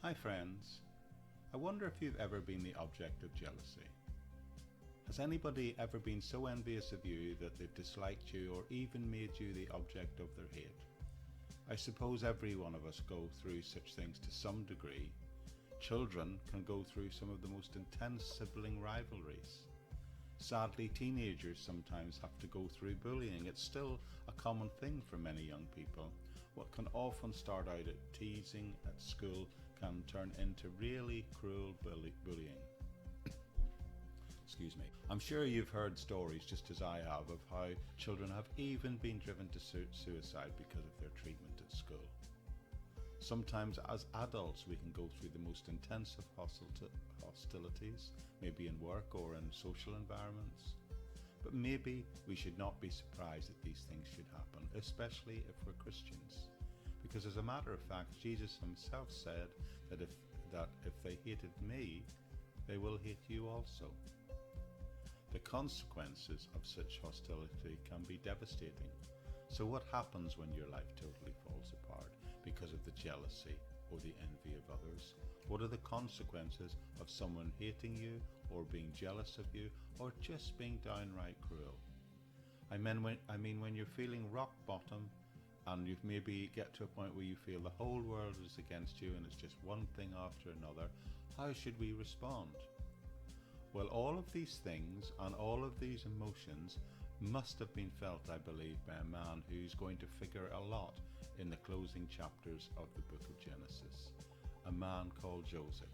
Hi friends, I wonder if you've ever been the object of jealousy. Has anybody ever been so envious of you that they've disliked you or even made you the object of their hate? I suppose every one of us go through such things to some degree. Children can go through some of the most intense sibling rivalries. Sadly, teenagers sometimes have to go through bullying. It's still a common thing for many young people. What can often start out at teasing at school can turn into really cruel bullying. Excuse me. I'm sure you've heard stories, just as I have, of how children have even been driven to suicide because of their treatment at school. Sometimes as adults we can go through the most intense of hostilities, maybe in work or in social environments. But maybe we should not be surprised that these things should happen, especially if we're Christians. Because as a matter of fact, Jesus himself said that if they hated me, they will hate you also. The consequences of such hostility can be devastating. So what happens when your life totally falls apart because of the jealousy or the envy of others? What are the consequences of someone hating you or being jealous of you or just being downright cruel? I mean when you're feeling rock bottom and you maybe get to a point where you feel the whole world is against you and it's just one thing after another, how should we respond? Well, all of these things and all of these emotions must have been felt, I believe, by a man who's going to figure a lot in the closing chapters of the book of Genesis, a man called Joseph.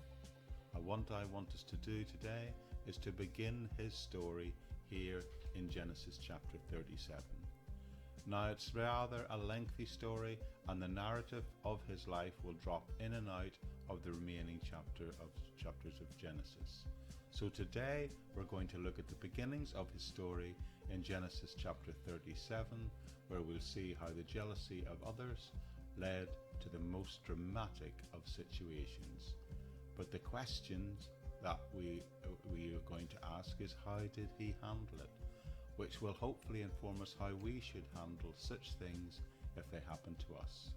And what I want us to do today is to begin his story here in Genesis chapter 37. Now, it's rather a lengthy story, and the narrative of his life will drop in and out of the remaining chapters of Genesis. So today we're going to look at the beginnings of his story in Genesis chapter 37, where we'll see how the jealousy of others led to the most dramatic of situations. But the questions that we are going to ask is, how did he handle it? Which will hopefully inform us how we should handle such things if they happen to us.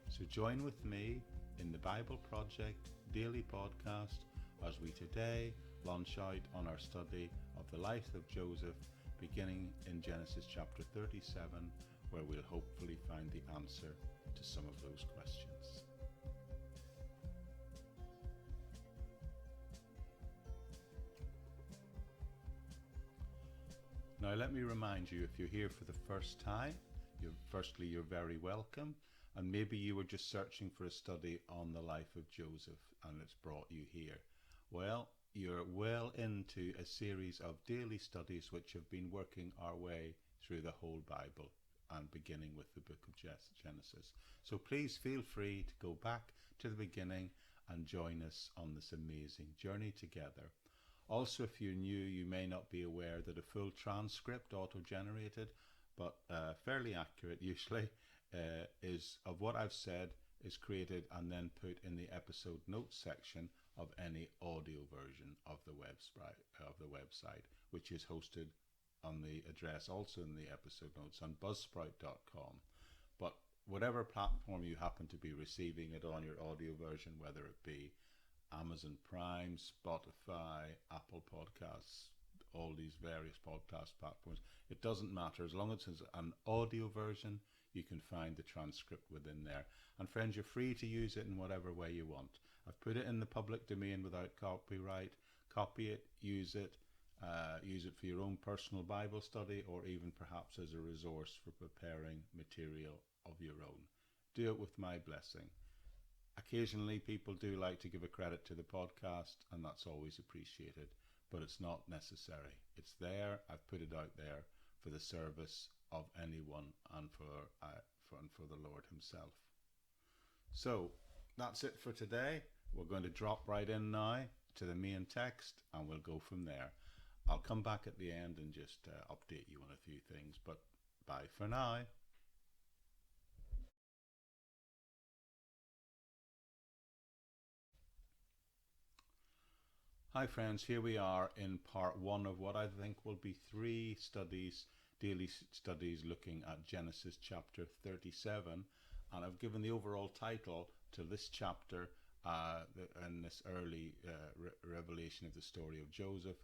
So join with me in the Bible Project daily podcast as we today launch out on our study of the life of Joseph, beginning in Genesis chapter 37, where we'll hopefully find the answer to some of those questions. Now let me remind you, if you're here for the first time, you're very welcome, and maybe you were just searching for a study on the life of Joseph and it's brought you here. Well, you're well into a series of daily studies which have been working our way through the whole Bible and beginning with the book of Genesis. So please feel free to go back to the beginning and join us on this amazing journey together. Also, if you're new, you may not be aware that a full transcript, auto-generated, but fairly accurate usually, is of what I've said is created and then put in the episode notes section of any audio version of the website, which is hosted on the address also in the episode notes on buzzsprout.com. But whatever platform you happen to be receiving it on, your audio version, whether it be Amazon Prime, Spotify, Apple Podcasts, all these various podcast platforms, it doesn't matter. As long as it's an audio version, you can find the transcript within there. And friends, you're free to use it in whatever way you want. I've put it in the public domain without copyright. Copy it, use it for your own personal Bible study, or even perhaps as a resource for preparing material of your own. Do it with my blessing. Occasionally people do like to give a credit to the podcast, and that's always appreciated, but it's not necessary. It's there. I've put it out there for the service of anyone and for the Lord himself. So that's it for today. We're going to drop right in now to the main text, and we'll go from there. I'll come back at the end and just update you on a few things, but bye for now. Hi friends, here we are in part one of what I think will be three daily studies looking at Genesis chapter 37, and I've given the overall title to this chapter in this early revelation of the story of Joseph.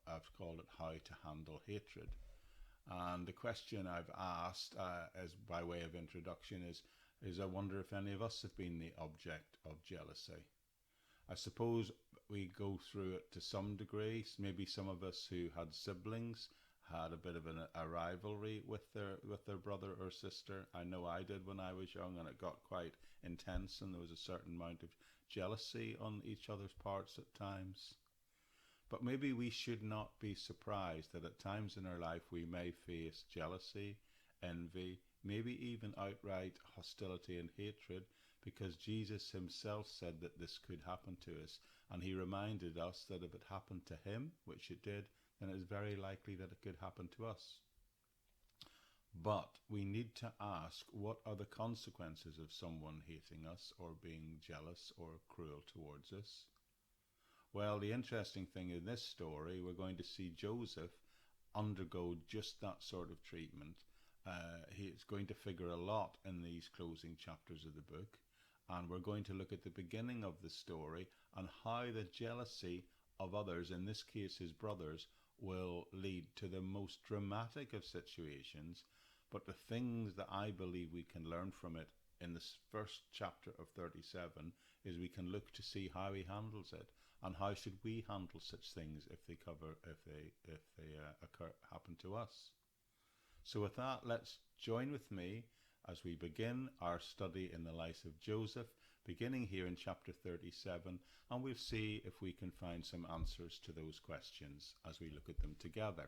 I've called it How to Handle Hatred. And the question I've asked, as by way of introduction, is I wonder if any of us have been the object of jealousy. I suppose we go through it to some degree. Maybe some of us who had siblings had a bit of a rivalry with their brother or sister. I know I did when I was young, and it got quite intense, and there was a certain amount of jealousy on each other's parts at times. But maybe we should not be surprised that at times in our life we may face jealousy, envy, maybe even outright hostility and hatred, because Jesus himself said that this could happen to us, and he reminded us that if it happened to him, which it did, then it's very likely that it could happen to us. But we need to ask, what are the consequences of someone hating us or being jealous or cruel towards us? Well, the interesting thing in this story, we're going to see Joseph undergo just that sort of treatment. He's going to figure a lot in these closing chapters of the book. And we're going to look at the beginning of the story and how the jealousy of others, in this case his brothers, will lead to the most dramatic of situations. But the things that I believe we can learn from it in this first chapter of 37 is we can look to see how he handles it, and how should we handle such things if they happen to us. So with that, let's join with me as we begin our study in the life of Joseph, beginning here in chapter 37, and we'll see if we can find some answers to those questions as we look at them together.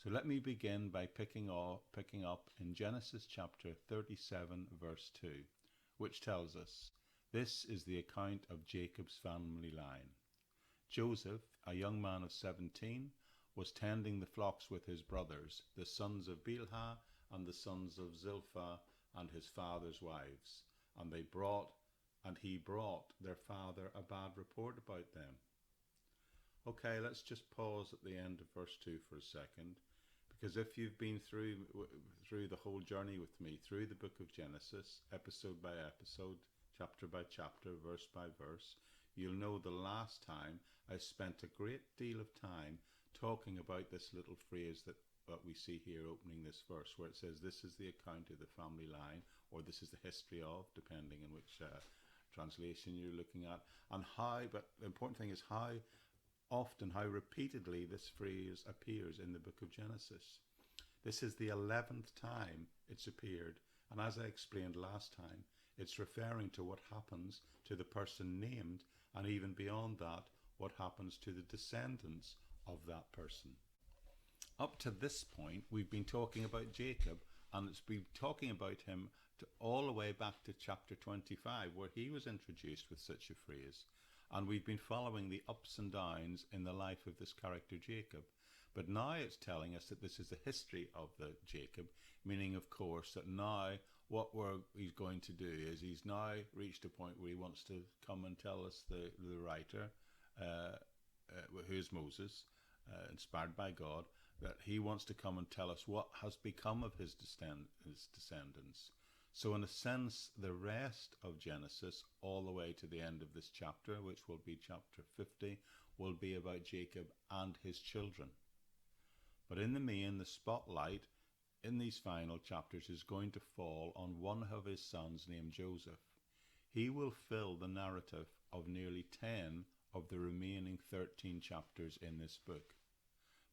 So let me begin by picking up in Genesis chapter 37, verse 2, which tells us, "This is the account of Jacob's family line. Joseph, a young man of 17, was tending the flocks with his brothers, the sons of Bilhah and the sons of Zilpah, and his father's wives, and he brought their father a bad report about them." Okay, let's just pause at the end of verse 2 for a second, because if you've been through the whole journey with me, through the book of Genesis, episode by episode, chapter by chapter, verse by verse, you'll know the last time I spent a great deal of time talking about this little phrase that we see here opening this verse, where it says, "This is the account of the family line," or "This is the history of," depending on which translation you're looking at, and but the important thing is how often, how repeatedly this phrase appears in the book of Genesis. This is the 11th time it's appeared, and as I explained last time, it's referring to what happens to the person named, and even beyond that, what happens to the descendants of that person. Up to this point, we've been talking about Jacob, and it's been talking about him all the way back to chapter 25, where he was introduced with such a phrase. And we've been following the ups and downs in the life of this character Jacob. But now it's telling us that this is the history of the Jacob, meaning, of course, that now what he's going to do is he's now reached a point where he wants to come and tell us, the writer, who is Moses, inspired by God, that he wants to come and tell us what has become of his descendants. So in a sense, the rest of Genesis, all the way to the end of this chapter, which will be chapter 50, will be about Jacob and his children. But in the main, the spotlight in these final chapters is going to fall on one of his sons named Joseph. He will fill the narrative of nearly 10 of the remaining 13 chapters in this book.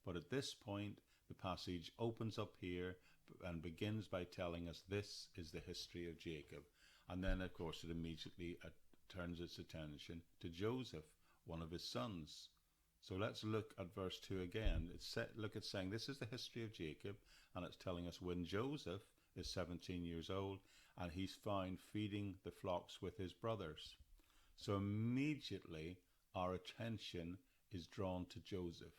But at this point, the passage opens up here and begins by telling us this is the history of Jacob. And then, of course, it immediately turns its attention to Joseph, one of his sons. So let's look at verse 2 again. Look at saying this is the history of Jacob, and it's telling us when Joseph is 17 years old and he's found feeding the flocks with his brothers. So immediately our attention is drawn to Joseph.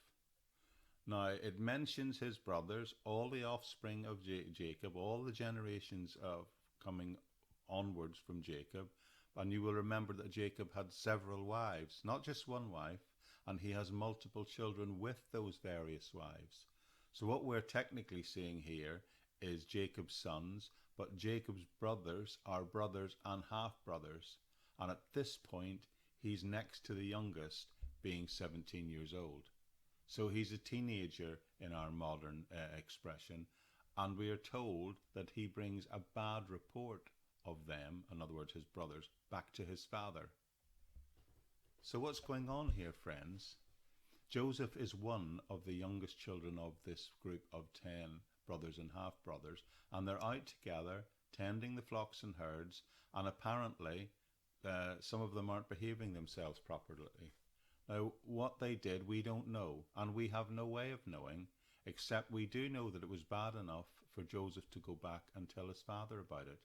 Now, it mentions his brothers, all the offspring of Jacob, all the generations of coming onwards from Jacob. And you will remember that Jacob had several wives, not just one wife, and he has multiple children with those various wives. So what we're technically seeing here is Jacob's sons, but Jacob's brothers are brothers and half-brothers. And at this point, he's next to the youngest, being 17 years old. So he's a teenager in our modern expression, and we are told that he brings a bad report of them, in other words his brothers, back to his father. So what's going on here, friends? Joseph is one of the youngest children of this group of 10 brothers and half-brothers, and they're out together tending the flocks and herds, and apparently some of them aren't behaving themselves properly. Now, what they did, we don't know, and we have no way of knowing, except we do know that it was bad enough for Joseph to go back and tell his father about it.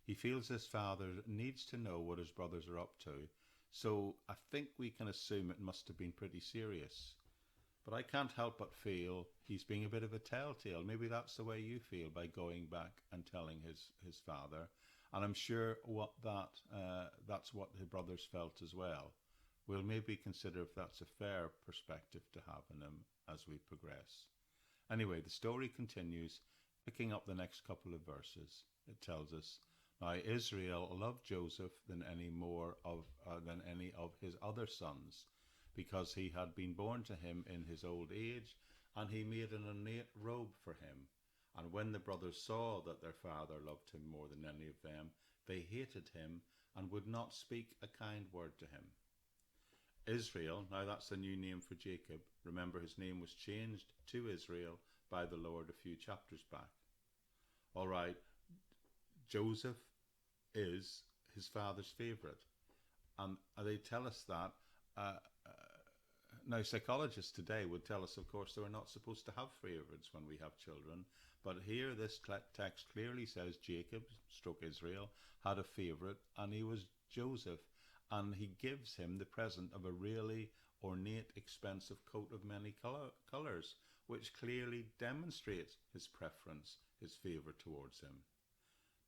He feels his father needs to know what his brothers are up to, so I think we can assume it must have been pretty serious. But I can't help but feel he's being a bit of a telltale. Maybe that's the way you feel by going back and telling his father. And I'm sure that's what the brothers felt as well. We'll maybe consider if that's a fair perspective to have in him as we progress. Anyway, the story continues, picking up the next couple of verses. It tells us, now Israel loved Joseph than any of his other sons, because he had been born to him in his old age, and he made an ornate robe for him. And when the brothers saw that their father loved him more than any of them, they hated him and would not speak a kind word to him. Israel, now that's the new name for Jacob. Remember, his name was changed to Israel by the Lord a few chapters back. All right, Joseph is his father's favourite. And they tell us that. Now, psychologists today would tell us, of course, that we're not supposed to have favourites when we have children. But here, this text clearly says Jacob, stroke Israel, had a favourite, and he was Joseph. And he gives him the present of a really ornate, expensive coat of many colours, which clearly demonstrates his preference, his favour towards him.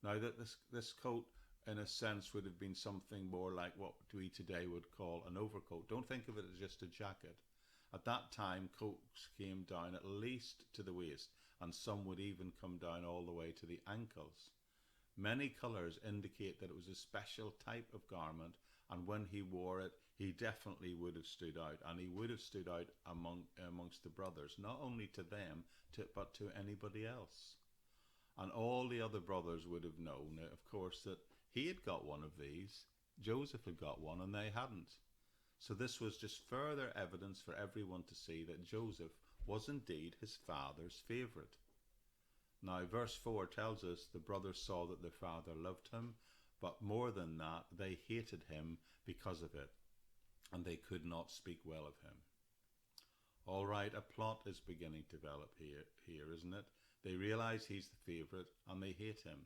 Now, that this coat, in a sense, would have been something more like what we today would call an overcoat. Don't think of it as just a jacket. At that time, coats came down at least to the waist, and some would even come down all the way to the ankles. Many colours indicate that it was a special type of garment, and when he wore it, he definitely would have stood out, and he would have stood out amongst the brothers, not only to them, but to anybody else. And all the other brothers would have known, of course, that he had got one of these, Joseph had got one, and they hadn't. So this was just further evidence for everyone to see that Joseph was indeed his father's favourite. Now, verse 4 tells us the brothers saw that their father loved him, but more than that, they hated him because of it, and they could not speak well of him. All right, a plot is beginning to develop here, isn't it? They realise he's the favourite, and they hate him.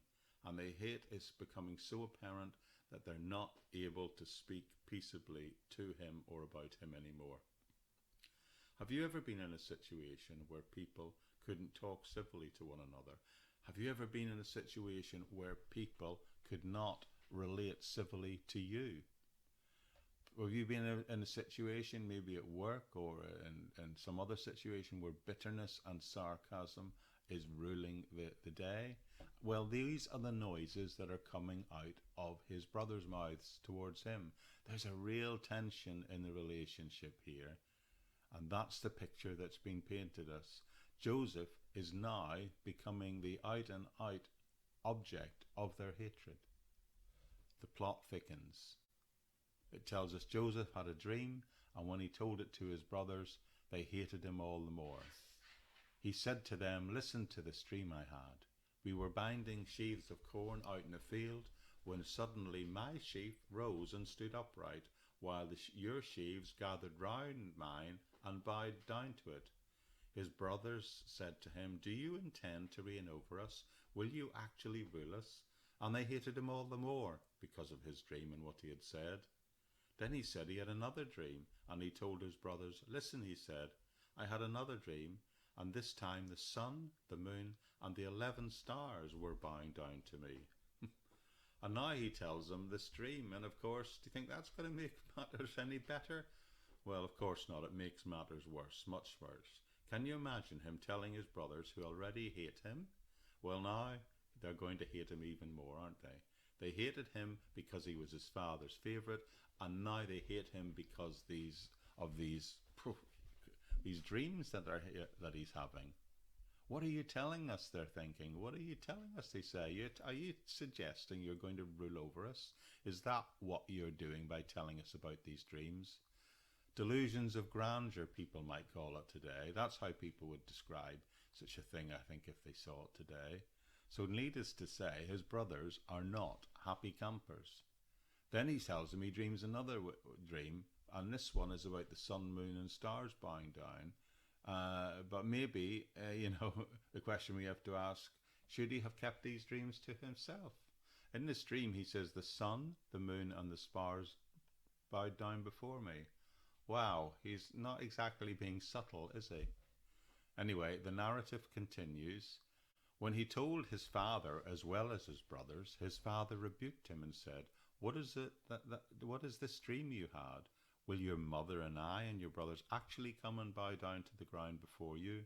And the hate is becoming so apparent that they're not able to speak peaceably to him or about him anymore. Have you ever been in a situation where people couldn't talk civilly to one another? Have you ever been in a situation where people could not relate civilly to you? Have you been in a situation, maybe at work or in some other situation, where bitterness and sarcasm is ruling the day? Well, these are the noises that are coming out of his brothers' mouths towards him. There's a real tension in the relationship here, and that's the picture that's been painted us. Joseph is now becoming the out-and-out object of their hatred. The plot thickens. It tells us Joseph had a dream, and when he told it to his brothers, they hated him all the more. He said to them, "Listen to this dream I had. We were binding sheaves of corn out in a field, when suddenly my sheaf rose and stood upright, while your sheaves gathered round mine and bowed down to it. His brothers said to him, 'Do you intend to reign over us? Will you actually rule us?' And they hated him all the more because of his dream and what he had said. Then he said he had another dream, and he told his brothers, 'Listen,' he said, 'I had another dream, and this time the sun, the moon, and the 11 stars were bowing down to me.'" And now he tells them this dream, and of course, do you think that's going to make matters any better? Well, of course not. It makes matters worse, much worse. Can you imagine him telling his brothers, who already hate him? Well, now they're going to hate him even more, aren't they? They hated him because he was his father's favourite, and now they hate him because these dreams that he's having. What are you telling us? They're thinking. What are you telling us? They say. Are you suggesting you're going to rule over us? Is that what you're doing by telling us about these dreams? Delusions of grandeur, people might call it today. That's how people would describe such a thing, I think, if they saw it today. So needless to say, his brothers are not happy campers. Then he tells them he dreams another dream, and this one is about the sun, moon and stars bowing down. But maybe, the question we have to ask, should he have kept these dreams to himself? In this dream, he says, the sun, the moon and the stars bowed down before me. Wow, he's not exactly being subtle, is he? Anyway, the narrative continues. When he told his father as well as his brothers, his father rebuked him and said, what is this dream you had? Will your mother and I and your brothers actually come and bow down to the ground before you?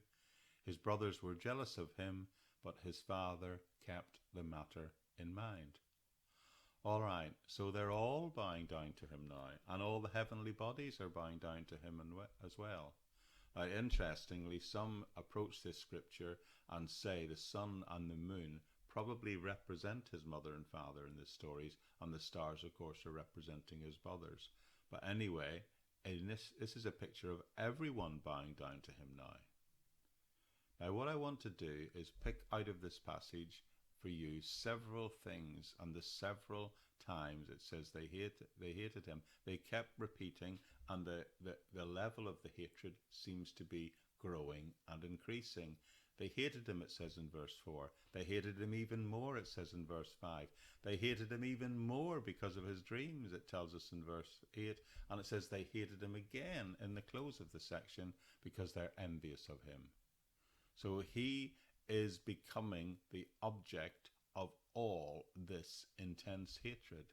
His brothers were jealous of him, but his father kept the matter in mind. All right, so they're all bowing down to him now, and all the heavenly bodies are bowing down to him as well. Interestingly, some approach this scripture and say the sun and the moon probably represent his mother and father in these stories, and the stars, of course, are representing his brothers. But anyway, this is a picture of everyone bowing down to him now. Now, what I want to do is pick out of this passage for you several things, and the several times it says they hated him. They kept repeating, and the level of the hatred seems to be growing and increasing. They hated him, it says in verse 4. They hated him even more, it says in verse 5. They hated him even more because of his dreams, it tells us in verse 8. And it says they hated him again in the close of the section because they're envious of him. So he is becoming the object of all this intense hatred.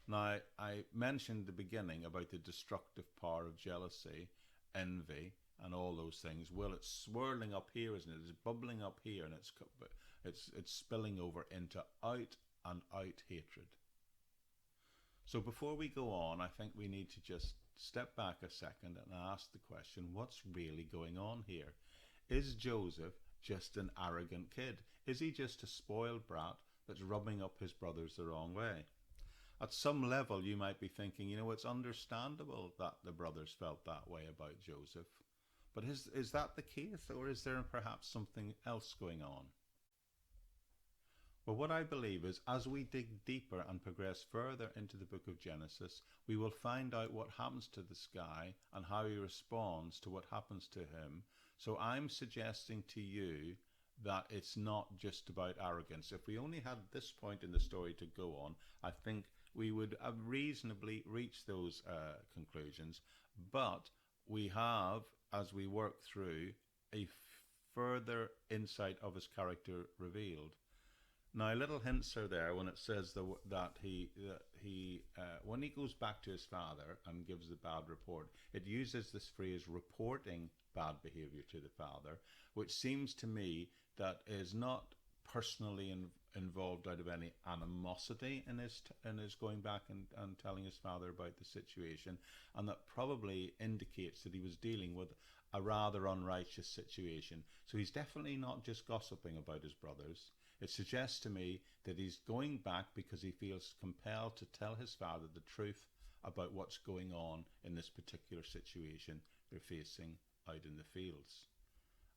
Now, I mentioned at the beginning about the destructive power of jealousy, envy, and all those things. Well, it's swirling up here, isn't it? It's bubbling up here, and it's spilling over into out and out hatred. So before we go on, I think we need to just step back a second and ask the question, what's really going on here? Is Joseph just an arrogant kid? Is he just a spoiled brat that's rubbing up his brothers the wrong way? At some level, you might be thinking, it's understandable that the brothers felt that way about Joseph. But is that the case, or is there perhaps something else going on? Well, what I believe is, as we dig deeper and progress further into the book of Genesis, we will find out what happens to this guy and how he responds to what happens to him. So I'm suggesting to you that it's not just about arrogance. If we only had this point in the story to go on, I think we would have reasonably reached those conclusions. But we have, as we work through, a further insight of his character revealed. Now, little hints are there when it says that he when he goes back to his father and gives the bad report, it uses this phrase reporting bad behavior to the father, which seems to me that is not personally involved out of any animosity in his going back and telling his father about the situation, and that probably indicates that he was dealing with a rather unrighteous situation. So he's definitely not just gossiping about his brothers. It suggests to me that he's going back because he feels compelled to tell his father the truth about what's going on in this particular situation they're facing out in the fields.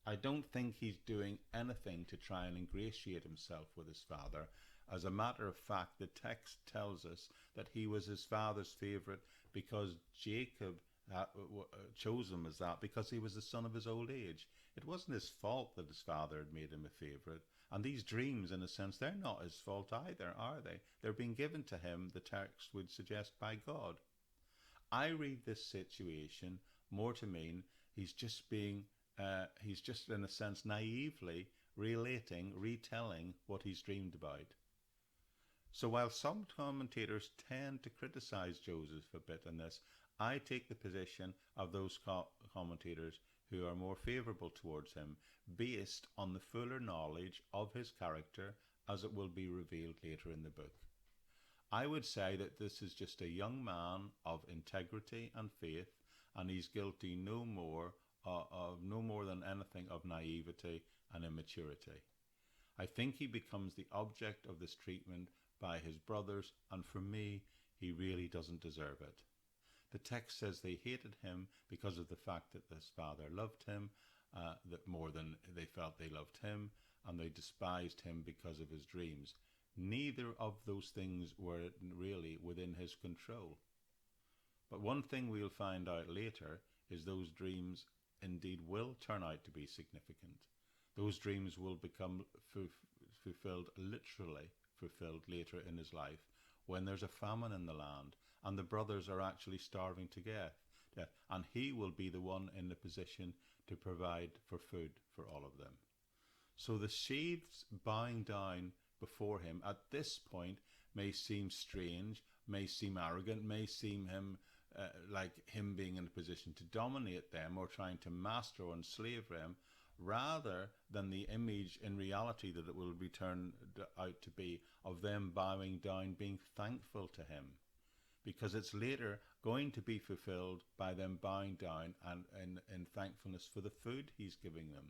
I don't think he's doing anything to try and ingratiate himself with his father. As a matter of fact, the text tells us that he was his father's favourite because Jacob chose him as that because he was the son of his old age. It wasn't his fault that his father had made him a favourite. And these dreams, in a sense, they're not his fault either, are they? They're being given to him, the text would suggest, by God. I read this situation more to mean he's just in a sense naively retelling what he's dreamed about. So while some commentators tend to criticize Joseph a bit in this, I take the position of those commentators who are more favourable towards him, based on the fuller knowledge of his character as it will be revealed later in the book. I would say that this is just a young man of integrity and faith, and he's guilty no more than anything of naivety and immaturity. I think he becomes the object of this treatment by his brothers, and for me, he really doesn't deserve it. The text says they hated him because of the fact that his father loved him, that more than they felt they loved him, and they despised him because of his dreams. Neither of those things were really within his control. But one thing we'll find out later is those dreams indeed will turn out to be significant. Those dreams will become literally fulfilled later in his life, when there's a famine in the land and the brothers are actually starving to death, and he will be the one in the position to provide for food for all of them. So the sheaves bowing down before him at this point may seem strange, may seem arrogant, may seem like him being in a position to dominate them or trying to master or enslave them, rather than the image in reality that it will be turned out to be of them bowing down, being thankful to him. Because it's later going to be fulfilled by them bowing down and in thankfulness for the food he's giving them.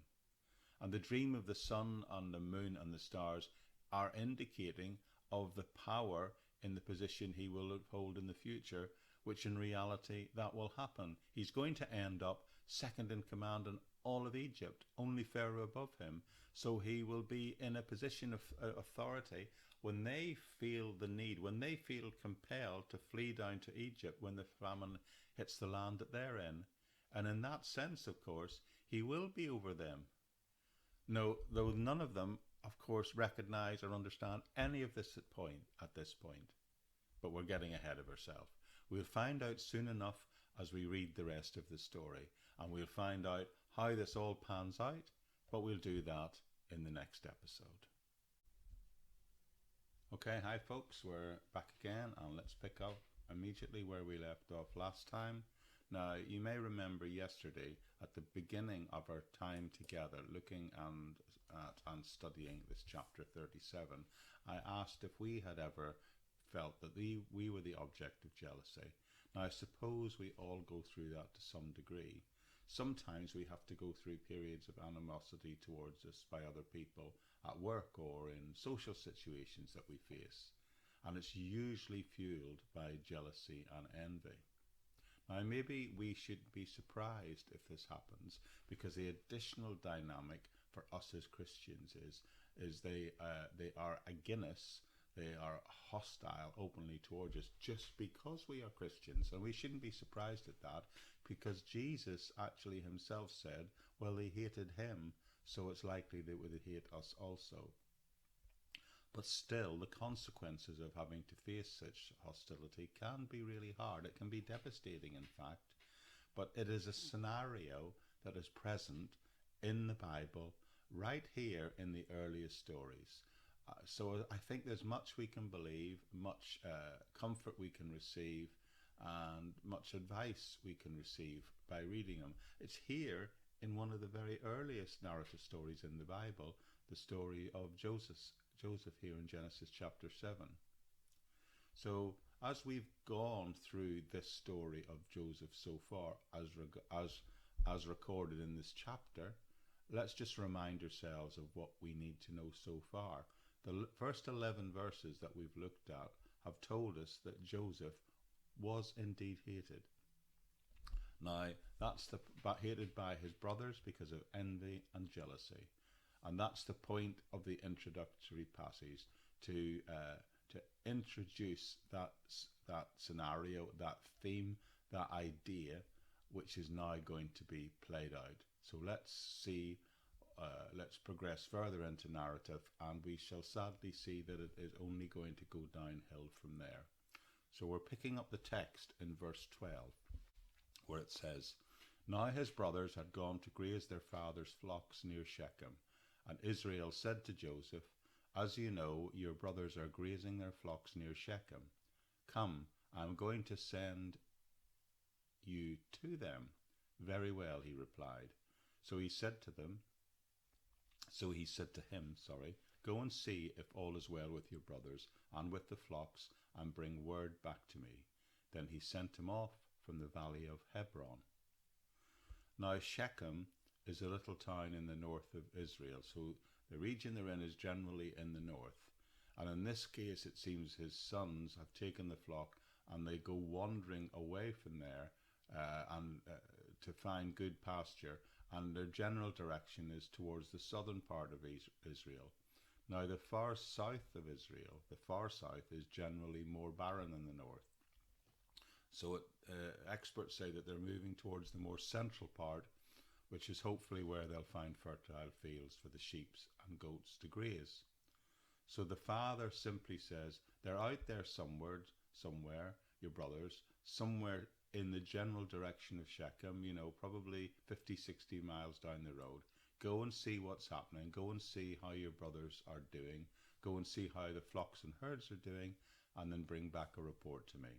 And the dream of the sun and the moon and the stars are indicating of the power in the position he will hold in the future, which in reality that will happen. He's going to end up second in command in all of Egypt, only Pharaoh above him. So he will be in a position of authority when they feel the need, when they feel compelled to flee down to Egypt when the famine hits the land that they're in. And in that sense, of course, he will be over them. No, though none of them, of course, recognize or understand any of this at this point. But we're getting ahead of ourselves. We'll find out soon enough as we read the rest of the story, and we'll find out how this all pans out, but we'll do that in the next episode. Okay, hi folks, we're back again, and let's pick up immediately where we left off last time. Now, you may remember yesterday at the beginning of our time together looking and studying this chapter 37, I asked if we had ever felt that we were the object of jealousy. Now, I suppose we all go through that to some degree. Sometimes we have to go through periods of animosity towards us by other people at work or in social situations that we face, and it's usually fueled by jealousy and envy. Now, maybe we should be surprised if this happens, because the additional dynamic for us as Christians is they are against, they are hostile openly towards us just because we are Christians, and we shouldn't be surprised at that, because Jesus actually himself said, well, they hated him, so it's likely they would hate us also. But still, the consequences of having to face such hostility can be really hard. It can be devastating, in fact. But it is a scenario that is present in the Bible, right here in the earliest stories. So I think there's much we can believe, much comfort we can receive, and much advice we can receive by reading them. It's here in one of the very earliest narrative stories in the Bible, the story of Joseph here in Genesis chapter 7. So as we've gone through this story of Joseph so far, as recorded in this chapter, let's just remind ourselves of what we need to know so far. The first 11 verses that we've looked at have told us that Joseph was indeed hated. Now, that's hated by his brothers because of envy and jealousy. And that's the point of the introductory passage, to introduce that scenario, that theme, that idea, which is now going to be played out. So let's progress further into narrative, and we shall sadly see that it is only going to go downhill from there. So we're picking up the text in verse 12, where it says, Now his brothers had gone to graze their father's flocks near Shechem. And Israel said to Joseph, As you know, your brothers are grazing their flocks near Shechem. Come, I am going to send you to them. Very well, he replied. So he said to them, So he said to him, Go and see if all is well with your brothers and with the flocks, and bring word back to me. Then he sent him off from the valley of Hebron. Now Shechem is a little town in the north of Israel, so the region they're in is generally in the north. And in this case, it seems his sons have taken the flock and they go wandering away from there to find good pasture, and their general direction is towards the southern part of Israel. Now the far south of Israel, the far south, is generally more barren than the north. So experts say that they're moving towards the more central part, which is hopefully where they'll find fertile fields for the sheep and goats to graze. So the father simply says, they're out there somewhere, your brothers, somewhere in the general direction of Shechem, probably 50, 60 miles down the road. Go and see what's happening. Go and see how your brothers are doing. Go and see how the flocks and herds are doing, and then bring back a report to me.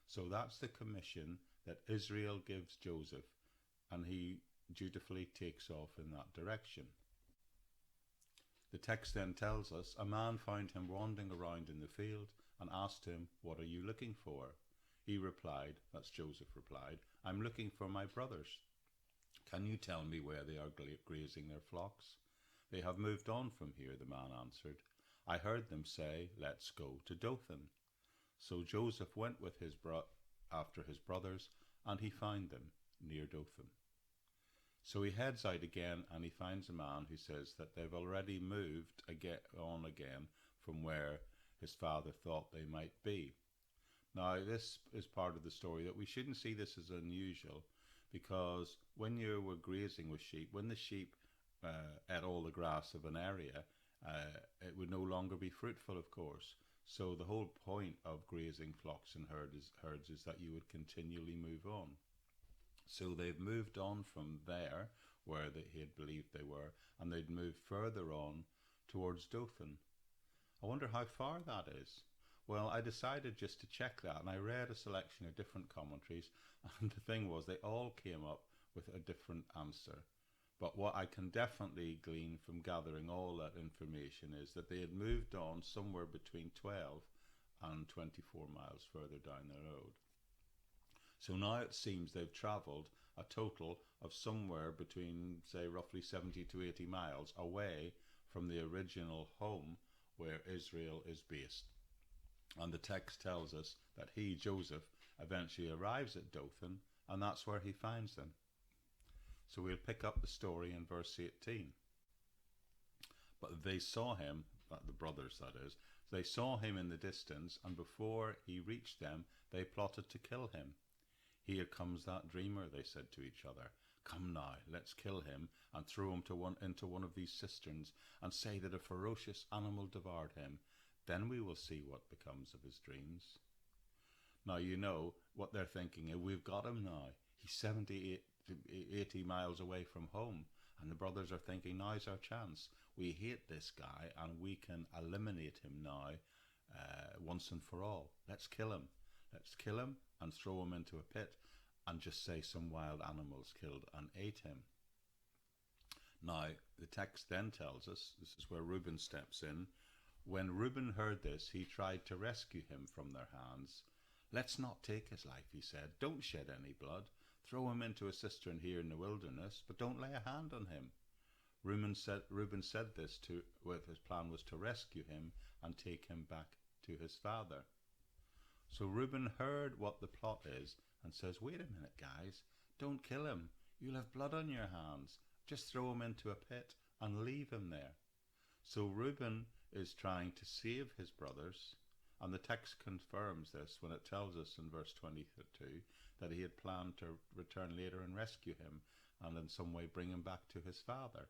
So that's the commission that Israel gives Joseph, and he dutifully takes off in that direction. The text then tells us, a man found him wandering around in the field and asked him, What are you looking for? He replied, that's Joseph replied, I'm looking for my brothers. Can you tell me where they are grazing their flocks? They have moved on from here, the man answered. I heard them say, Let's go to Dothan. So Joseph went with after his brothers, and he found them near Dothan. So he heads out again, and he finds a man who says that they've already moved on again from where his father thought they might be. Now, this is part of the story that we shouldn't see this as unusual, because when you were grazing with sheep, when the sheep ate all the grass of an area, it would no longer be fruitful, of course. So the whole point of grazing flocks and herds is that you would continually move on. So they've moved on from there, where he had believed they were, and they'd moved further on towards Dothan. I wonder how far that is. Well, I decided just to check that, and I read a selection of different commentaries, and the thing was, they all came up with a different answer. But what I can definitely glean from gathering all that information is that they had moved on somewhere between 12 and 24 miles further down the road. So now it seems they've travelled a total of somewhere between, say, roughly 70 to 80 miles away from the original home where Israel is based. And the text tells us that he, Joseph, eventually arrives at Dothan, and that's where he finds them. So we'll pick up the story in verse 18. But they saw him, the brothers that is, they saw him in the distance, and before he reached them, they plotted to kill him. Here comes that dreamer, they said to each other. Come now, let's kill him and throw him into one of these cisterns, and say that a ferocious animal devoured him. Then we will see what becomes of his dreams. Now you know what they're thinking. We've got him now. He's 70, 80 miles away from home. And the brothers are thinking, now's our chance. We hate this guy and we can eliminate him now once and for all. Let's kill him. Let's kill him and throw him into a pit and just say some wild animals killed and ate him. Now, the text then tells us, this is where Reuben steps in. When Reuben heard this, he tried to rescue him from their hands. Let's not take his life, he said. Don't shed any blood. Throw him into a cistern here in the wilderness, but don't lay a hand on him. Reuben said this with his plan was to rescue him and take him back to his father. So Reuben heard what the plot is and says, wait a minute, guys, don't kill him. You'll have blood on your hands. Just throw him into a pit and leave him there. So Reuben is trying to save his brothers, and the text confirms this when it tells us in verse 22 that he had planned to return later and rescue him and in some way bring him back to his father.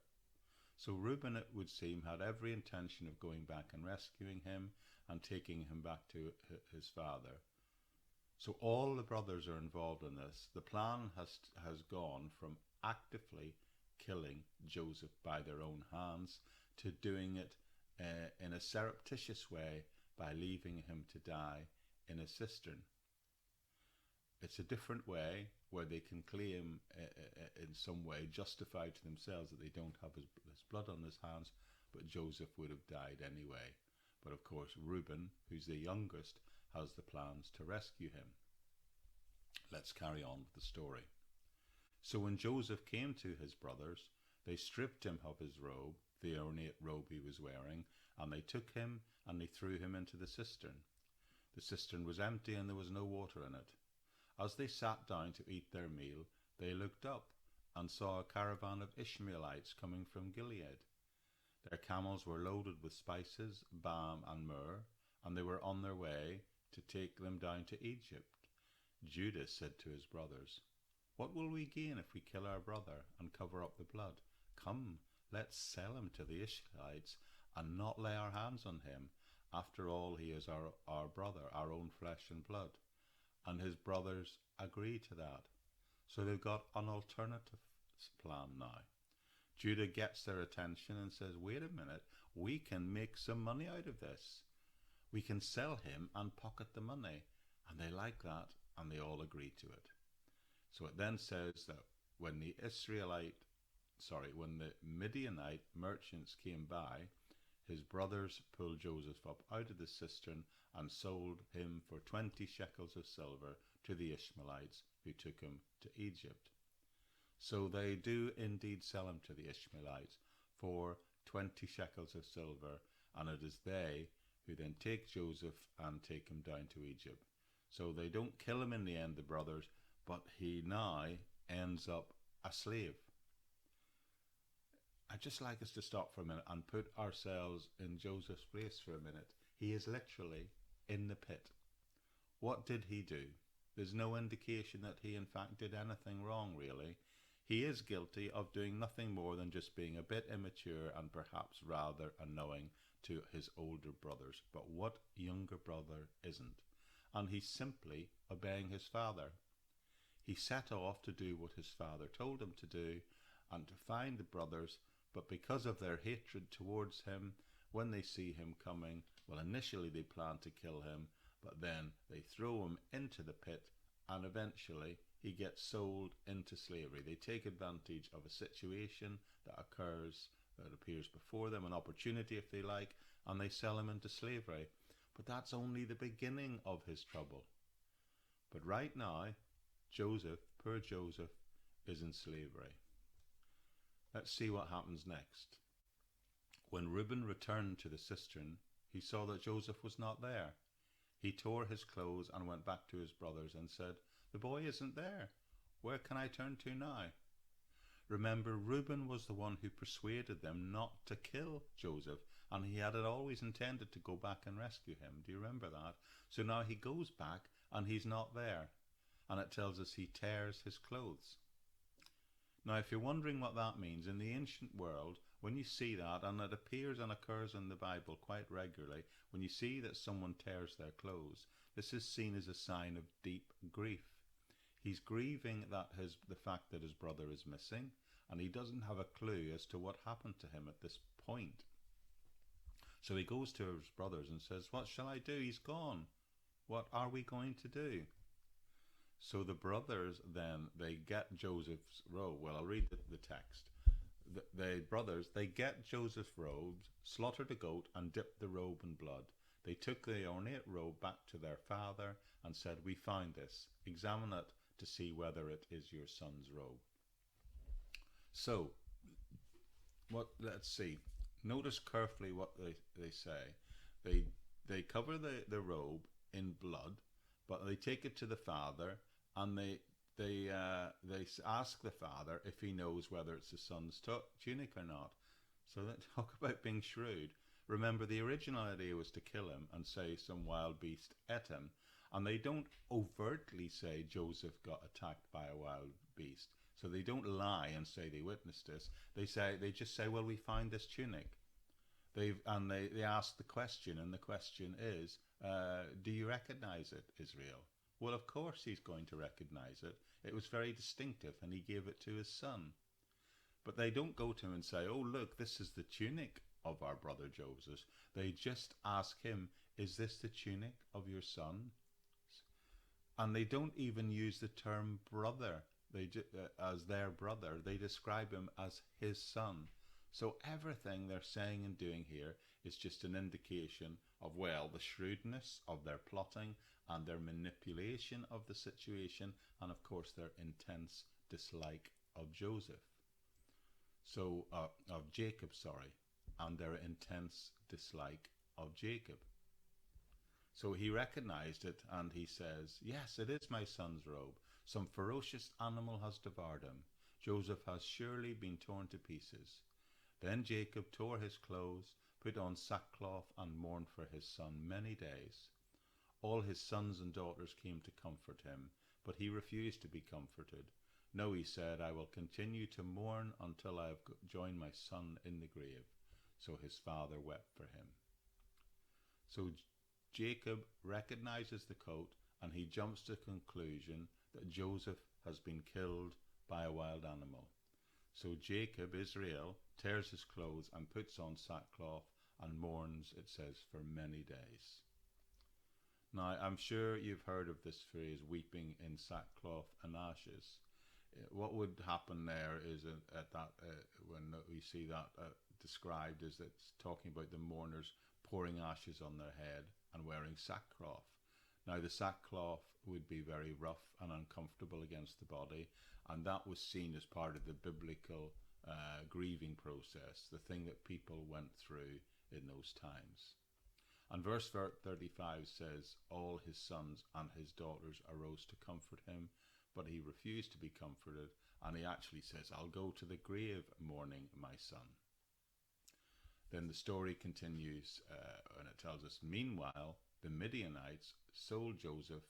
So Reuben, it would seem, had every intention of going back and rescuing him and taking him back to his father. So all the brothers are involved in this. The plan has gone from actively killing Joseph by their own hands to doing it in a surreptitious way by leaving him to die in a cistern. It's a different way where they can claim in some way, justify to themselves that they don't have his blood on his hands, but Joseph would have died anyway. But of course, Reuben, who's the youngest, has the plans to rescue him. Let's carry on with the story. So when Joseph came to his brothers, they stripped him of his robe, the ornate robe he was wearing, and they took him and they threw him into the cistern. The cistern was empty and there was no water in it. As they sat down to eat their meal, they looked up and saw a caravan of Ishmaelites coming from Gilead. Their camels were loaded with spices, balm and myrrh, and they were on their way to take them down to Egypt. Judah said to his brothers, "What will we gain if we kill our brother and cover up the blood? Come, let's sell him to the Ishmaelites and not lay our hands on him. After all, he is our brother, our own flesh and blood." And his brothers agree to that. So they've got an alternative plan now. Judah gets their attention and says, wait a minute, we can make some money out of this. We can sell him and pocket the money. And they like that, and they all agree to it. So it then says that when the Midianite merchants came by, his brothers pulled Joseph up out of the cistern and sold him for 20 shekels of silver to the Ishmaelites, who took him to Egypt. So they do indeed sell him to the Ishmaelites for 20 shekels of silver, and it is they who then take Joseph and take him down to Egypt. So they don't kill him in the end, the brothers, but he now ends up a slave. I'd just like us to stop for a minute and put ourselves in Joseph's place for a minute. He is literally in the pit. What did he do? There's no indication that he in fact did anything wrong, really. He is guilty of doing nothing more than just being a bit immature and perhaps rather annoying to his older brothers. But what younger brother isn't? And he's simply obeying his father. He set off to do what his father told him to do and to find the brothers, but because of their hatred towards him, when they see him coming, well, initially they plan to kill him, but then they throw him into the pit, and eventually he gets sold into slavery. They take advantage of a situation that appears before them, an opportunity if they like, and they sell him into slavery. But that's only the beginning of his trouble. But right now, poor Joseph, is in slavery. Let's see what happens next. When Reuben returned to the cistern, he saw that Joseph was not there. He tore his clothes and went back to his brothers and said, "The boy isn't there. Where can I turn to now?" Remember, Reuben was the one who persuaded them not to kill Joseph, and he had always intended to go back and rescue him. Do you remember that? So now he goes back and he's not there. And it tells us he tears his clothes. Now, if you're wondering what that means, in the ancient world, when you see that, and it appears and occurs in the Bible quite regularly, when you see that someone tears their clothes, this is seen as a sign of deep grief. He's grieving the fact that his brother is missing, and he doesn't have a clue as to what happened to him at this point. So he goes to his brothers and says, "What shall I do? He's gone. What are we going to do?" So the brothers then, they get Joseph's robe. Well, I'll read the text. The brothers, they get Joseph's robes, slaughtered a goat, and dipped the robe in blood. They took the ornate robe back to their father and said, "We found this. Examine it to see whether it is your son's robe." So, let's see. Notice carefully what they say. They cover the robe in blood, but they take it to the father, and they ask the father if he knows whether it's his son's tunic or not. So that talk about being shrewd. Remember, the original idea was to kill him and say some wild beast ate him. And they don't overtly say Joseph got attacked by a wild beast. So they don't lie and say they witnessed this. They just say, "Well, we find this tunic." They ask the question, and the question is, "Do you recognize it, Israel?" Well, of course he's going to recognize it. It was very distinctive, and he gave it to his son. But they don't go to him and say, "Oh, look, this is the tunic of our brother Joseph." They just ask him, "Is this the tunic of your son?" And they don't even use the term brother as their brother. They describe him as his son. So everything they're saying and doing here is just an indication of, well, the shrewdness of their plotting and their manipulation of the situation, and of course their intense dislike of Joseph. So, of Jacob, sorry, and their intense dislike of Jacob. So he recognized it and he says, yes, it is my son's robe. Some ferocious animal has devoured him. Joseph has surely been torn to pieces. Then Jacob tore his clothes, put on sackcloth, and mourned for his son many days. All his sons and daughters came to comfort him, but he refused to be comforted. No, he said, I will continue to mourn until I have joined my son in the grave. So his father wept for him. So Jacob recognizes the coat and he jumps to the conclusion that Joseph has been killed by a wild animal. So Jacob, Israel, tears his clothes and puts on sackcloth and mourns, it says, for many days. Now, I'm sure you've heard of this phrase, weeping in sackcloth and ashes. What would happen there is when we see that described, is it's talking about the mourners pouring ashes on their head and wearing sackcloth. Now, the sackcloth would be very rough and uncomfortable against the body, and that was seen as part of the biblical grieving process, the thing that people went through in those times. And verse 35 says, all his sons and his daughters arose to comfort him, but he refused to be comforted, and he actually says, I'll go to the grave mourning my son. Then the story continues, and it tells us, meanwhile, the Midianites sold Joseph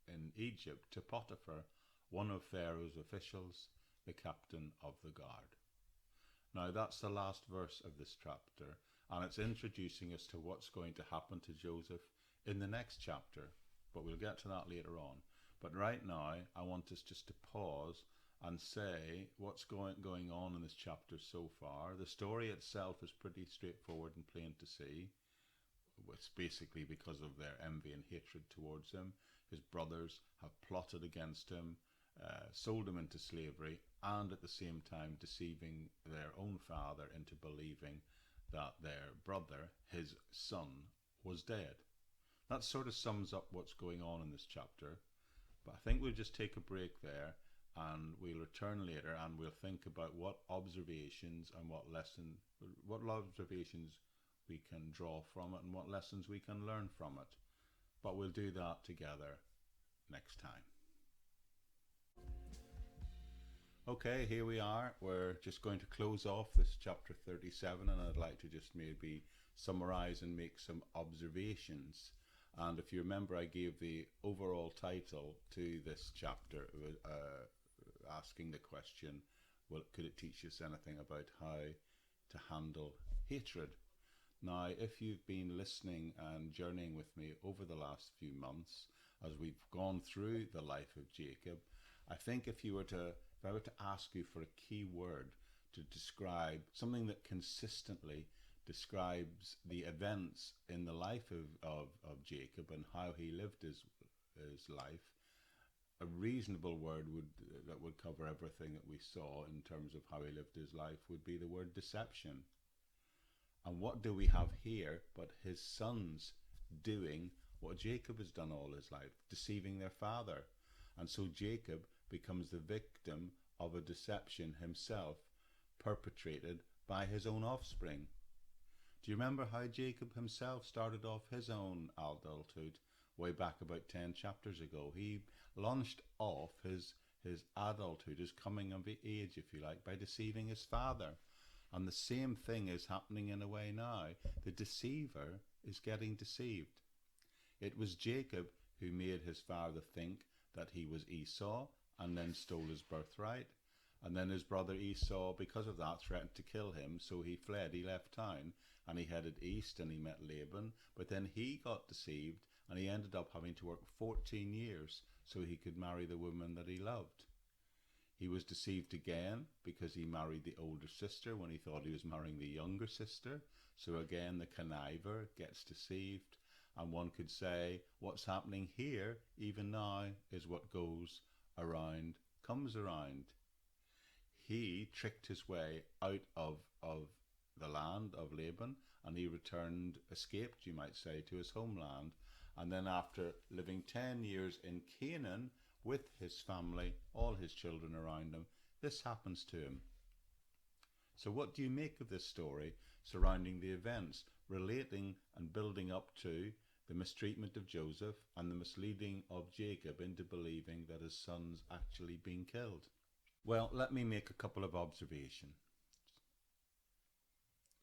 in Egypt to Potiphar, one of Pharaoh's officials, the captain of the guard. Now that's the last verse of this chapter, and it's introducing us to what's going to happen to Joseph in the next chapter, but we'll get to that later on. But right now, I want us just to pause and say what's going on in this chapter so far. The story itself is pretty straightforward and plain to see. It's basically because of their envy and hatred towards him. His brothers have plotted against him, sold him into slavery, and at the same time deceiving their own father into believing that their brother, his son, was dead. That sort of sums up what's going on in this chapter. But I think we'll just take a break there, and we'll return later and we'll think about what observations and what observations we can draw from it and what lessons we can learn from it. But we'll do that together next time. Okay, here we are. We're just going to close off this chapter 37, and I'd like to just maybe summarize and make some observations. And if you remember, I gave the overall title to this chapter, asking the question, well, could it teach us anything about how to handle hatred? Now, if you've been listening and journeying with me over the last few months, as we've gone through the life of Jacob, I think if I were to ask you for a key word to describe something that consistently describes the events in the life of Jacob and how he lived his life, a reasonable word that would cover everything that we saw in terms of how he lived his life would be the word deception. And what do we have here but his sons doing what Jacob has done all his life, deceiving their father? And so Jacob becomes the victim of a deception himself, perpetrated by his own offspring. Do you remember how Jacob himself started off his own adulthood way back about 10 chapters ago? He launched off his adulthood, his coming of age, if you like, by deceiving his father. And the same thing is happening in a way now. The deceiver is getting deceived. It was Jacob who made his father think that he was Esau and then stole his birthright. And then his brother Esau, because of that, threatened to kill him. So he fled, he left town, and he headed east and he met Laban. But then he got deceived and he ended up having to work 14 years so he could marry the woman that he loved. He was deceived again because he married the older sister when he thought he was marrying the younger sister. So again, the conniver gets deceived. And one could say what's happening here, even now, is what goes around comes around. He tricked his way out of the land of Laban, and he returned, escaped, you might say, to his homeland. And then after living 10 years in Canaan with his family, all his children around him, this happens to him. So what do you make of this story surrounding the events relating and building up to the mistreatment of Joseph and the misleading of Jacob into believing that his son's actually been killed? Well, let me make a couple of observations.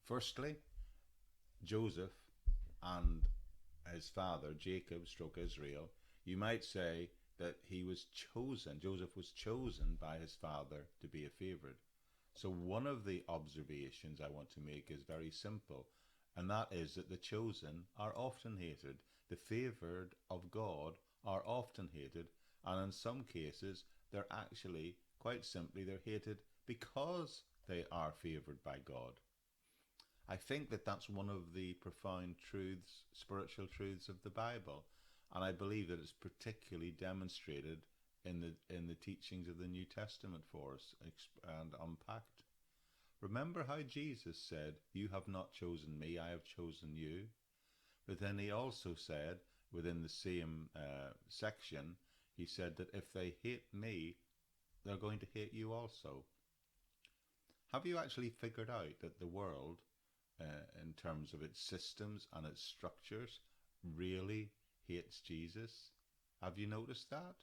Firstly, Joseph and his father, Jacob stroke Israel, you might say that he was chosen, Joseph was chosen by his father to be a favourite. So one of the observations I want to make is very simple, and that is that the chosen are often hated. The favoured of God are often hated, and in some cases they're actually, quite simply, they're hated because they are favoured by God. I think that that's one of the profound truths, spiritual truths of the Bible, and I believe that it's particularly demonstrated in the teachings of the New Testament for us and unpacked. Remember how Jesus said, "You have not chosen me, I have chosen you." But then he also said, within the same section, he said that if they hate me, they're going to hate you also. Have you actually figured out that the world, in terms of its systems and its structures, really hates Jesus? Have you noticed that?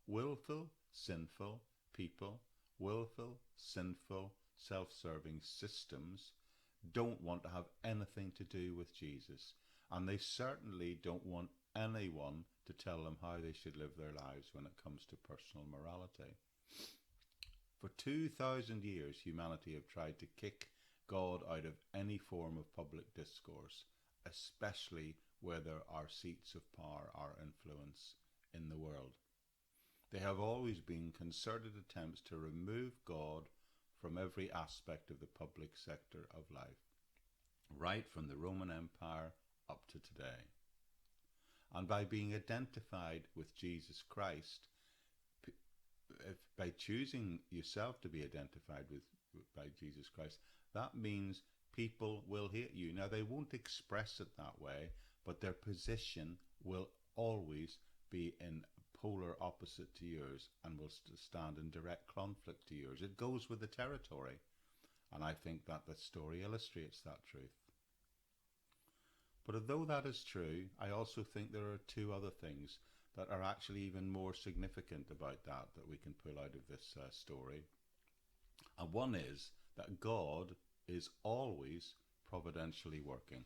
Willful, sinful people, willful, sinful, self-serving systems don't want to have anything to do with Jesus. And they certainly don't want anyone to tell them how they should live their lives when it comes to personal morality. For 2,000 years, humanity have tried to kick God out of any form of public discourse, especially where there are seats of power or influence in the world. They have always been concerted attempts to remove God from every aspect of the public sector of life, right from the Roman Empire up to today. And by being identified with Jesus Christ, by choosing yourself to be identified by Jesus Christ, that means people will hate you. Now, they won't express it that way, but their position will always be in polar opposite to yours and will stand in direct conflict to yours. It goes with the territory, and I think that the story illustrates that truth. But although that is true, I also think there are two other things that are actually even more significant about that we can pull out of this story. And one is that God is always providentially working.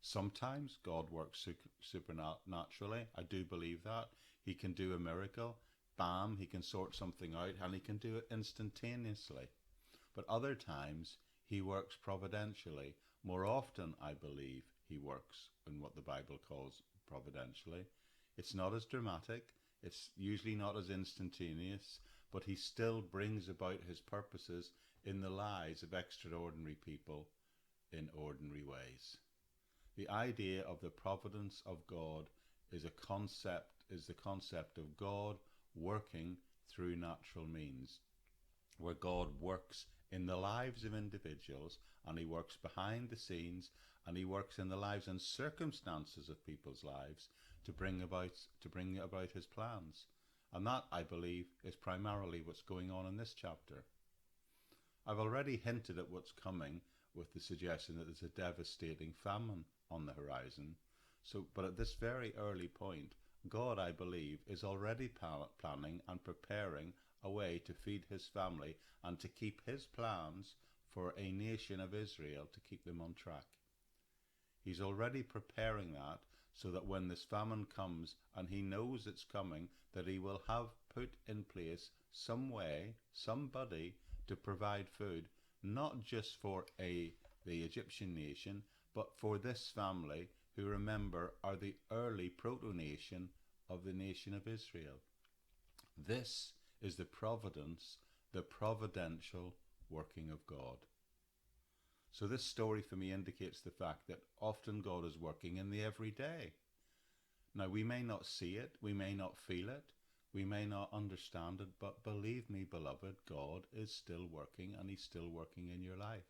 Sometimes God works supernaturally. I do believe that. He can do a miracle. Bam, he can sort something out, and he can do it instantaneously. But other times, he works providentially. More often, I believe, he works in what the Bible calls providentially. It's not as dramatic. It's usually not as instantaneous, but he still brings about his purposes in the lives of extraordinary people in ordinary ways. The idea of the providence of God is the concept of God working through natural means, where God works in the lives of individuals, and he works behind the scenes, and he works in the lives and circumstances of people's lives to bring about his plans. And that, I believe, is primarily what's going on in this chapter. I've already hinted at what's coming with the suggestion that there's a devastating famine on the horizon. But at this very early point, God, I believe, is already planning and preparing a way to feed his family and to keep his plans for a nation of Israel, to keep them on track. He's already preparing that so that when this famine comes, and he knows it's coming, that he will have put in place some way, somebody to provide food, not just for the Egyptian nation, but for this family, who, remember, are the early proto-nation of the nation of Israel. This is the providence, the providential working of God. So this story for me indicates the fact that often God is working in the everyday. Now, we may not see it, we may not feel it, we may not understand it, but believe me, beloved, God is still working, and he's still working in your life.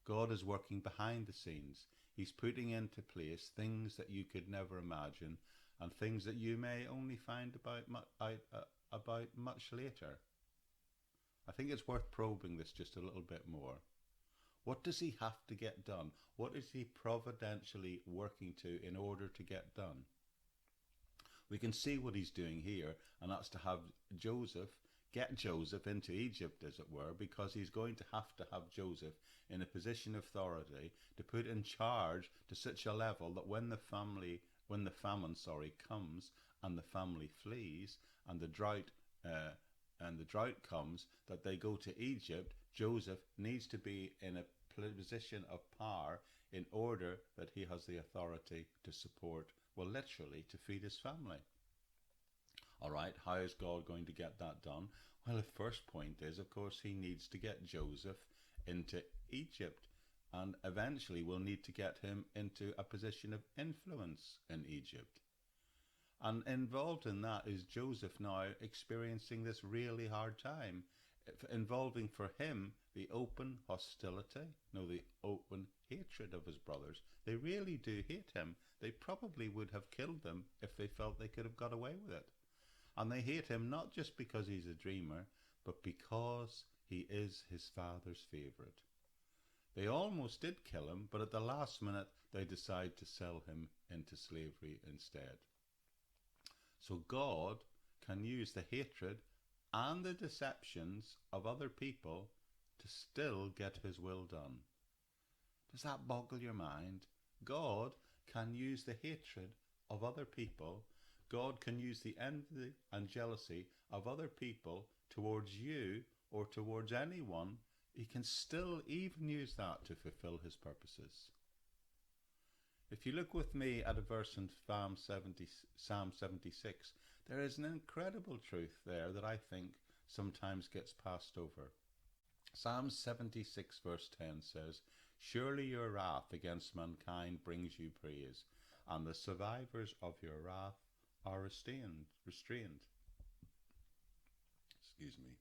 God is working behind the scenes. He's putting into place things that you could never imagine, and things that you may only find about much later. I think it's worth probing this just a little bit more. What does he have to get done? What is he providentially working to in order to get done? We can see what he's doing here, and that's to have get Joseph into Egypt, as it were, because he's going to have Joseph in a position of authority to put in charge to such a level that when the famine comes and the family flees and the drought comes, that they go to Egypt, Joseph needs to be in a position of power in order that he has the authority to support, well, literally to feed his family. All right, how is God going to get that done? Well, the first point is, of course, he needs to get Joseph into Egypt, and eventually will need to get him into a position of influence in Egypt. And involved in that is Joseph now experiencing this really hard time, involving for him the open hostility, the open hatred of his brothers. They really do hate him. They probably would have killed him if they felt they could have got away with it. And they hate him not just because he's a dreamer, but because he is his father's favourite. They almost did kill him, but at the last minute they decide to sell him into slavery instead. So God can use the hatred and the deceptions of other people to still get his will done. Does that boggle your mind? God can use the hatred of other people. God can use the envy and jealousy of other people towards you or towards anyone. He can still even use that to fulfill his purposes. If you look with me at a verse in Psalm 76, there is an incredible truth there that I think sometimes gets passed over. Psalm 76 verse 10 says, "Surely your wrath against mankind brings you praise, and the survivors of your wrath are restrained. Excuse me.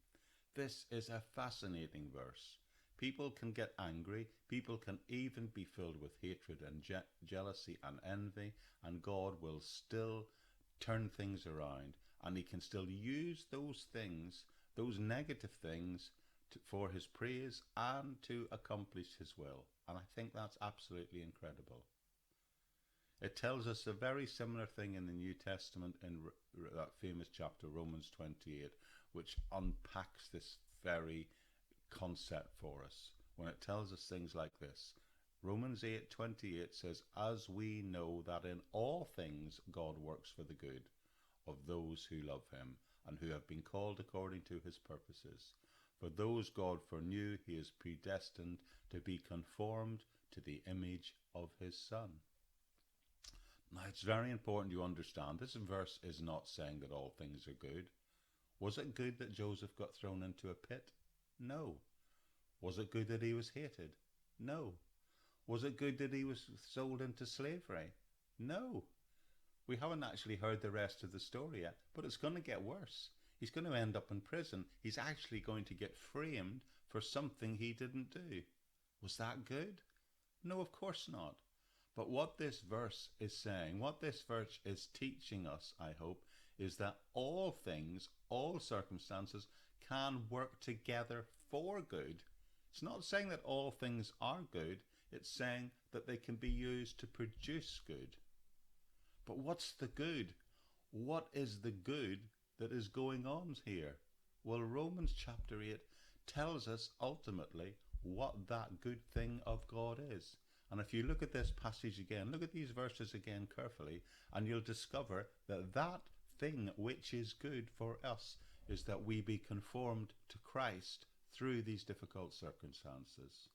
This is a fascinating verse. People can get angry, people can even be filled with hatred and jealousy and envy, and God will still turn things around, and he can still use those things, those negative things, for his praise and to accomplish his will. And I think that's absolutely incredible. It tells us a very similar thing in the New Testament in that famous chapter, Romans 28, which unpacks this very concept for us when it tells us things like this. Romans 8:28 says, "As we know that in all things God works for the good of those who love him and who have been called according to his purposes. For those God foreknew, he is predestined to be conformed to the image of his Son." Now, it's very important you understand this verse is not saying that all things are good. Was it good that Joseph got thrown into a pit? No. Was it good that he was hated? No. Was it good that he was sold into slavery? No. We haven't actually heard the rest of the story yet, but it's going to get worse. He's going to end up in prison. He's actually going to get framed for something he didn't do. Was that good? No, of course not. But what this verse is saying, what this verse is teaching us, I hope, is that all things, all circumstances can work together for good. It's not saying that all things are good. It's saying that they can be used to produce good. But what's the good? What is the good that is going on here? Well, Romans chapter 8 tells us ultimately what that good thing of God is. And if you look at this passage again, look at these verses again carefully, and you'll discover that that thing which is good for us is that we be conformed to Christ through these difficult circumstances.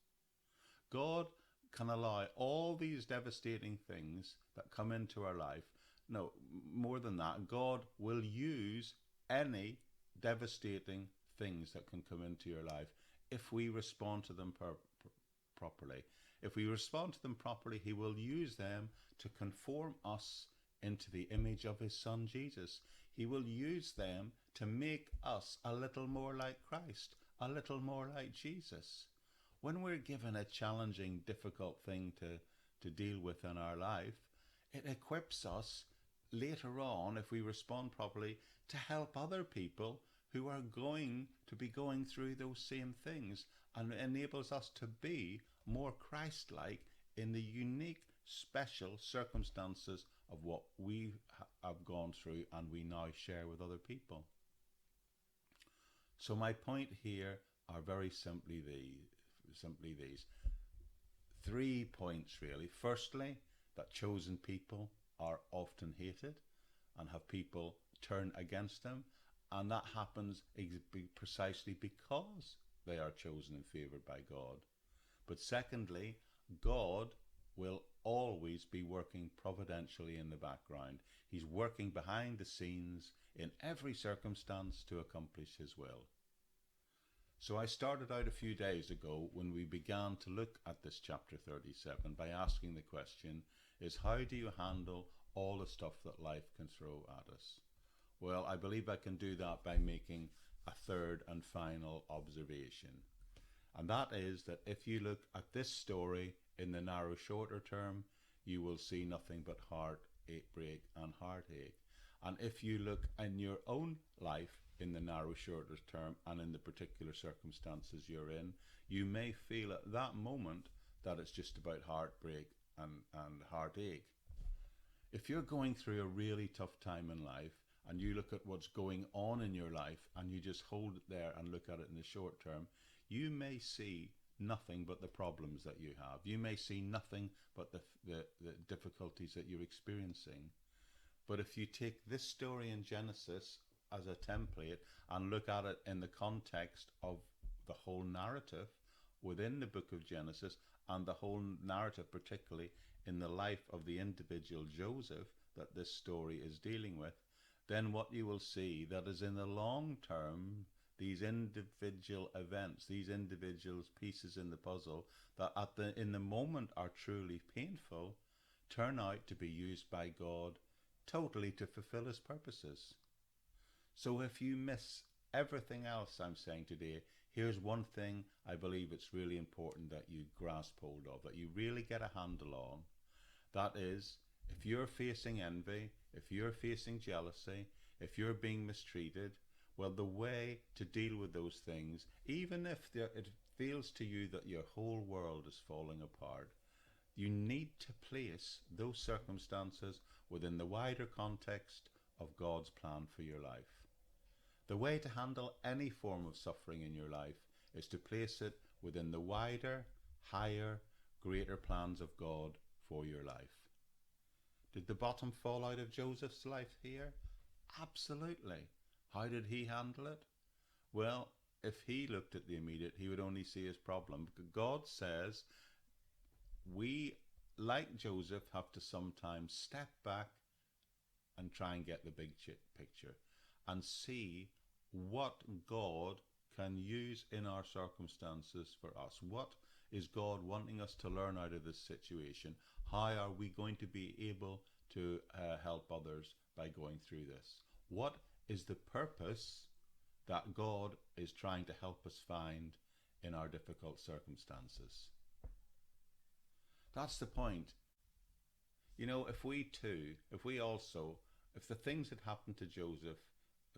God can allow all these devastating things that come into our life. No, more than that, God will use any devastating things that can come into your life if we respond to them properly. If we respond to them properly, he will use them to conform us into the image of his son Jesus. He will use them to make us a little more like Christ, a little more like Jesus. When we're given a challenging, difficult thing to deal with in our life, it equips us later on, if we respond properly, to help other people who are going to be going through those same things, and enables us to be more Christ-like in the unique, special circumstances of what we have gone through and we now share with other people. So my point here are very simply these 3 points really. Firstly, that chosen people are often hated and have people turn against them, and that happens precisely because they are chosen and favoured by God. But secondly, God will always be working providentially in the background. He's working behind the scenes in every circumstance to accomplish his will. So I started out a few days ago when we began to look at this chapter 37 by asking the question, is how do you handle all the stuff that life can throw at us? Well, I believe I can do that by making a third and final observation. And that is that if you look at this story in the narrow shorter term, you will see nothing but heartbreak and heartache. And if you look in your own life in the narrow shorter term and in the particular circumstances you're in, you may feel at that moment that it's just about heartbreak and heartache. If you're going through a really tough time in life and you look at what's going on in your life and you just hold it there and look at it in the short term, you may see nothing but the problems that you have. You may see nothing but the difficulties that you're experiencing. But if you take this story in Genesis as a template and look at it in the context of the whole narrative within the book of Genesis, and the whole narrative particularly in the life of the individual Joseph that this story is dealing with, then what you will see that is in the long term, these individual events, these individual pieces in the puzzle that in the moment are truly painful, turn out to be used by God totally to fulfill his purposes. So if you miss everything else I'm saying today, here's one thing I believe it's really important that you grasp hold of, that you really get a handle on. That is, if you're facing envy, if you're facing jealousy, if you're being mistreated, well, the way to deal with those things, even if it feels to you that your whole world is falling apart, you need to place those circumstances within the wider context of God's plan for your life. The way to handle any form of suffering in your life is to place it within the wider, higher, greater plans of God for your life. Did the bottom fall out of Joseph's life here? Absolutely. How did he handle it? Well, if he looked at the immediate, he would only see his problem. God says we, like Joseph, have to sometimes step back and try and get the big picture and see what God can use in our circumstances for us. What is God wanting us to learn out of this situation? How are we going to be able to help others by going through this? What is the purpose that God is trying to help us find in our difficult circumstances? That's the point. You know, if the things that happened to Joseph,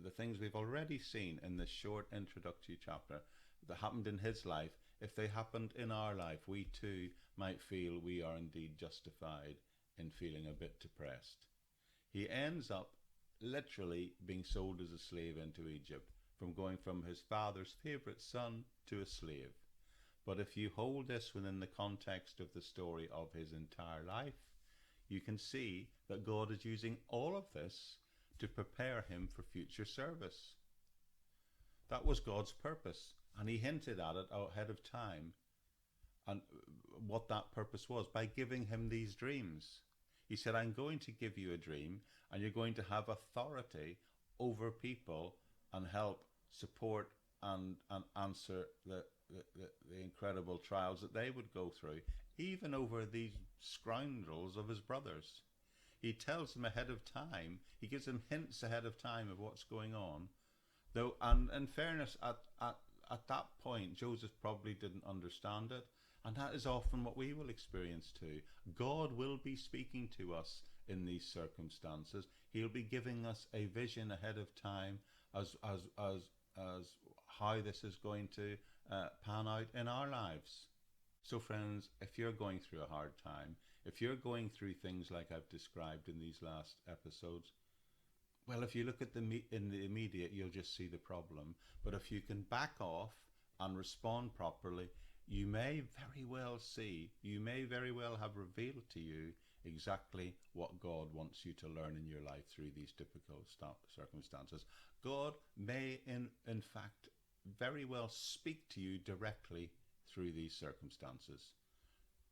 the things we've already seen in this short introductory chapter that happened in his life, if they happened in our life, we too might feel we are indeed justified in feeling a bit depressed. He ends up literally being sold as a slave into Egypt, from going from his father's favourite son to a slave. But if you hold this within the context of the story of his entire life, you can see that God is using all of this to prepare him for future service. That was God's purpose, and he hinted at it ahead of time, and what that purpose was by giving him these dreams. He said, I'm going to give you a dream, and you're going to have authority over people and help support and answer the incredible trials that they would go through, even over these scoundrels of his brothers. He tells them ahead of time. He gives them hints ahead of time of what's going on. Though, and in fairness, at that point, Joseph probably didn't understand it. And that is often what we will experience too. God will be speaking to us in these circumstances. He'll be giving us a vision ahead of time as how this is going to pan out in our lives. So friends, if you're going through a hard time, if you're going through things like I've described in these last episodes, well, if you look at in the immediate, you'll just see the problem. But if you can back off and respond properly, you may very well have revealed to you exactly what God wants you to learn in your life through these difficult circumstances. God may, in fact, very well speak to you directly through these circumstances.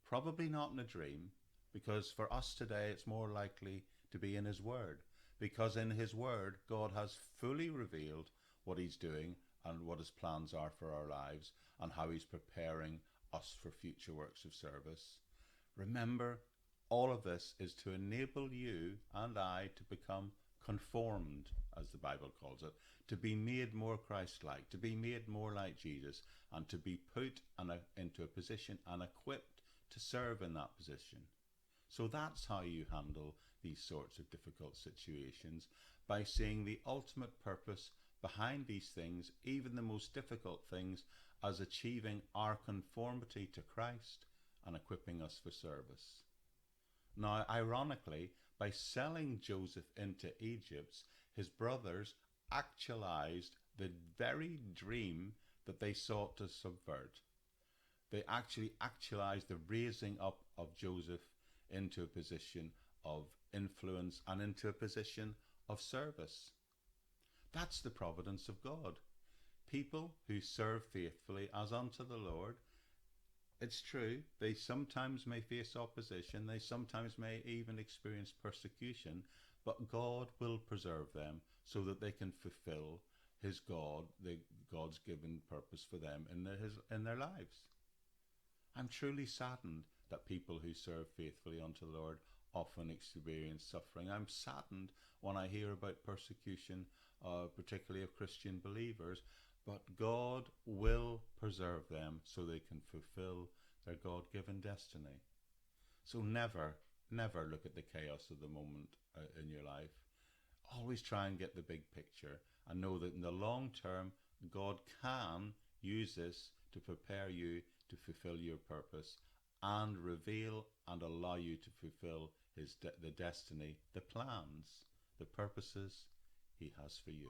Probably not in a dream, because for us today, it's more likely to be in His Word. Because in His Word, God has fully revealed what He's doing and what His plans are for our lives and how He's preparing us for future works of service. Remember, all of this is to enable you and I to become conformed, as the Bible calls it, to be made more Christ-like, to be made more like Jesus, and to be put into a position and equipped to serve in that position. So that's how you handle these sorts of difficult situations, by seeing the ultimate purpose behind these things, even the most difficult things, as achieving our conformity to Christ and equipping us for service. Now, ironically, by selling Joseph into Egypt, his brothers actualized the very dream that they sought to subvert. They actually actualized the raising up of Joseph into a position of influence and into a position of service. That's the providence of God. People who serve faithfully as unto the Lord, it's true, they sometimes may face opposition, they sometimes may even experience persecution, but God will preserve them so that they can fulfill God's given purpose for them in their lives. I'm truly saddened that people who serve faithfully unto the Lord often experience suffering. I'm saddened when I hear about persecution, particularly of Christian believers, but God will preserve them so they can fulfill their God-given destiny. So never look at the chaos of the moment in your life. Always try and get the big picture and know that in the long term, God can use this to prepare you to fulfill your purpose and reveal and allow you to fulfill the destiny, the plans, the purposes He has for you.